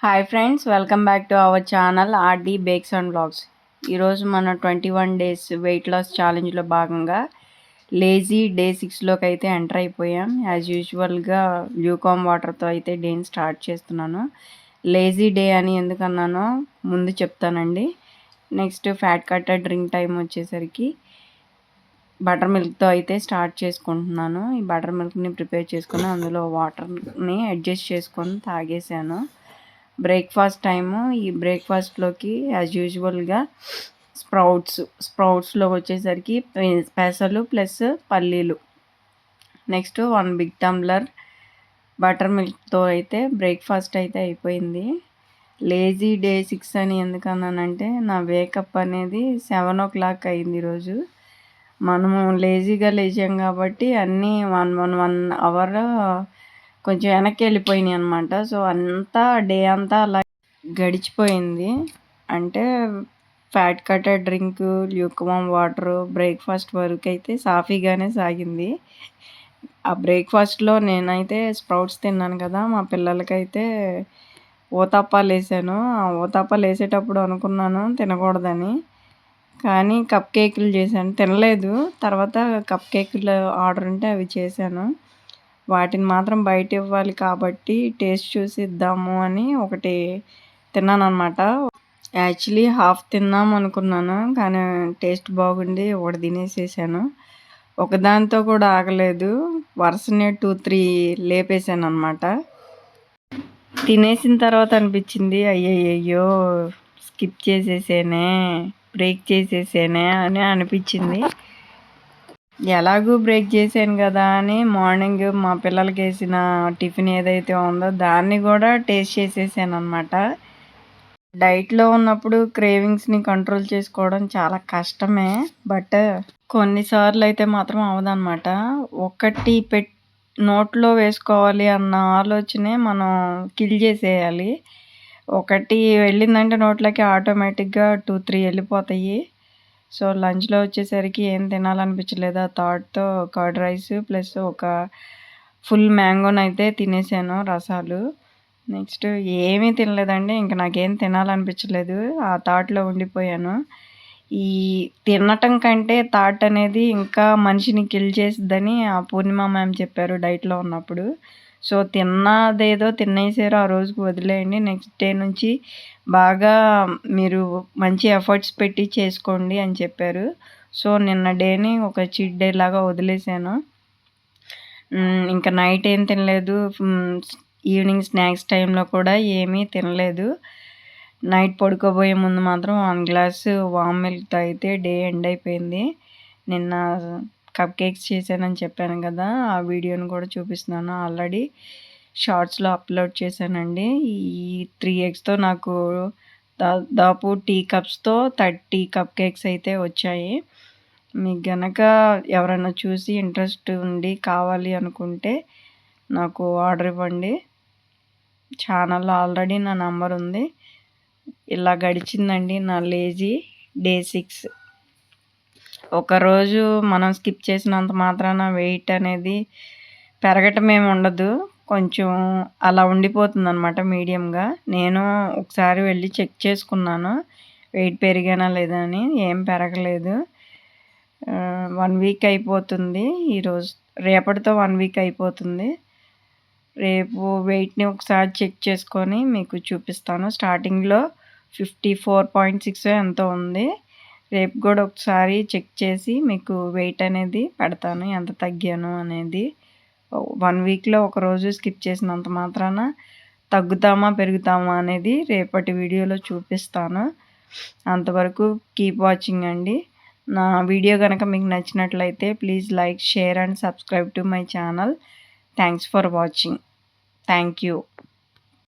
Hi friends, welcome back to our channel RD bakes and blogs. ఈరోజు మన 21 days weight loss ఛాలెంజ్లో భాగంగా lazy day 6లోకి అయితే enter అయిపోయాం. As యూజువల్గా ల్యూకామ్ వాటర్తో అయితే డేని స్టార్ట్ చేస్తున్నాను. లేజీ డే అని ఎందుకన్నానో ముందు చెప్తానండి. Next fat cutter drink time వచ్చేసరికి బటర్ మిల్క్తో అయితే స్టార్ట్ చేసుకుంటున్నాను. ఈ బటర్ మిల్క్ని ప్రిపేర్ చేసుకుని అందులో వాటర్ని అడ్జస్ట్ చేసుకొని తాగేసాను. Breakfast time. ఈ బ్రేక్ఫాస్ట్లోకి యాజ్ యూజువల్గా స్ప్రౌట్స్లో వచ్చేసరికి పెసలు ప్లస్ పల్లీలు. నెక్స్ట్ 1 బిగ్ టంబ్లర్ బటర్ మిల్క్తో అయితే బ్రేక్ఫాస్ట్ అయితే అయిపోయింది. లేజీ డే 6 అని ఎందుకన్నానంటే నా వేకప్ అనేది 7 o'clock అయింది ఈరోజు. మనము లేజీగా లేచాం కాబట్టి అన్నీ 1 అవర్ కొంచెం వెనక్కి వెళ్ళిపోయినాయి అనమాట. సో అంతా డే అంతా అలా గడిచిపోయింది. అంటే fat cutter drink, lukewarm water, breakfast వరకు అయితే సాఫీగానే సాగింది. ఆ బ్రేక్ఫాస్ట్లో నేనైతే స్ప్రౌట్స్ తిన్నాను కదా, మా పిల్లలకైతే ఊతప్పాలు వేసాను. ఆ ఊతప్పాలు వేసేటప్పుడు అనుకున్నాను తినకూడదని, కానీ కప్ కేకులు చేశాను. తినలేదు. తర్వాత కప్ కేకులు ఆర్డర్ ఉంటే అవి చేశాను. వాటిని మాత్రం బయట ఇవ్వాలి కాబట్టి టేస్ట్ చూసి ఇద్దాము అని ఒకటి తిన్నాను అనమాట. యాక్చువల్లీ హాఫ్ తిందాం అనుకున్నాను, కానీ టేస్ట్ బాగుండి ఒకటి తినేసేసాను. ఒకదానితో కూడా ఆగలేదు, వరుసనే 2-3 లేపేసాను అనమాట. తినేసిన తర్వాత అనిపించింది, అయ్యయ్యో స్కిప్ చేసేసేనే, బ్రేక్ చేసేసేనే అని అనిపించింది. ఎలాగూ బ్రేక్ చేశాను కదా అని మార్నింగ్ మా పిల్లలకి వేసిన టిఫిన్ ఏదైతే ఉందో దాన్ని కూడా టేస్ట్ చేసేసాను అనమాట. డైట్లో ఉన్నప్పుడు క్రేవింగ్స్ని కంట్రోల్ చేసుకోవడం చాలా కష్టమే, బట్ కొన్నిసార్లు అయితే మాత్రం అవదనమాట. ఒకటి నోట్లో వేసుకోవాలి అన్న ఆలోచనే మనం కిల్ చేసేయాలి. ఒకటి వెళ్ళిందంటే నోట్లోకి ఆటోమేటిక్గా 2-3 వెళ్ళిపోతాయి. సో లంచ్లో వచ్చేసరికి ఏం తినాలనిపించలేదు. ఆ థాట్తో కర్డ్ రైస్ ప్లస్ ఒక ఫుల్ మ్యాంగోనైతే తినేసాను, రసాలు. నెక్స్ట్ ఏమీ తినలేదండి. ఇంకా నాకేం తినాలనిపించలేదు, ఆ థాట్లో ఉండిపోయాను. ఈ తినటం కంటే థాట్ అనేది ఇంకా మనిషిని కిల్ చేసిద్దని ఆ పూర్ణిమ మ్యామ్ చెప్పారు డైట్లో ఉన్నప్పుడు. సో తిన్నదేదో తినేసారు, ఆ రోజుకి వదిలేయండి. నెక్స్ట్ డే నుంచి బాగా మీరు మంచి ఎఫర్ట్స్ పెట్టి చేసుకోండి అని చెప్పారు. సో నిన్న డేని ఒక చీట్ డే లాగా వదిలేసాను. ఇంకా నైట్ ఏం తినలేదు. ఈవినింగ్ స్నాక్స్ టైంలో కూడా ఏమీ తినలేదు. నైట్ పడుకోబోయే ముందు మాత్రం 1 గ్లాసు వామ్ మిల్క్తో అయితే డే ఎండ్ అయిపోయింది. నిన్న కప్ కేక్స్ చేశానని చెప్పాను కదా, ఆ వీడియోని కూడా చూపిస్తున్నాను. ఆల్రెడీ షార్ట్స్లో అప్లోడ్ చేశానండి. ఈ 3 ఎగ్స్తో నాకు దాదాపు టీ కప్స్తో 30 కప్ కేక్స్ అయితే వచ్చాయి. మీకు గనక ఎవరైనా చూసి ఇంట్రెస్ట్ ఉండి కావాలి అనుకుంటే నాకు ఆర్డర్ ఇవ్వండి. ఛానల్లో ఆల్రెడీ నా నంబర్ ఉంది. ఇలా గడిచిందండి నా లేజీ డే 6. ఒకరోజు మనం స్కిప్ చేసినంత మాత్రాన వెయిట్ అనేది పెరగటం ఏమి ఉండదు, కొంచెం అలా ఉండిపోతుంది అనమాట మీడియంగా. నేను ఒకసారి వెళ్ళి చెక్ చేసుకున్నాను వెయిట్ పెరిగానా లేదా అని, ఏం పెరగలేదు. 1 వీక్ అయిపోతుంది ఈరోజు, రేపటితో 1 వీక్ అయిపోతుంది. రేపు వెయిట్ని ఒకసారి చెక్ చేసుకొని మీకు చూపిస్తాను. స్టార్టింగ్లో 54.6 ఎంతో ఉంది. రేపు కూడా ఒకసారి చెక్ చేసి మీకు వెయిట్ అనేది పెడతాను, ఎంత తగ్గాను అనేది. 1 వీక్లో ఒకరోజు స్కిప్ చేసినంత మాత్రాన తగ్గుతామా పెరుగుతామా అనేది రేపటి వీడియోలో చూపిస్తాను. అంతవరకు కీప్ వాచింగ్ అండి. నా వీడియో కనుక మీకు నచ్చినట్లయితే please like, share and subscribe to my channel. Thanks for watching. Thank you.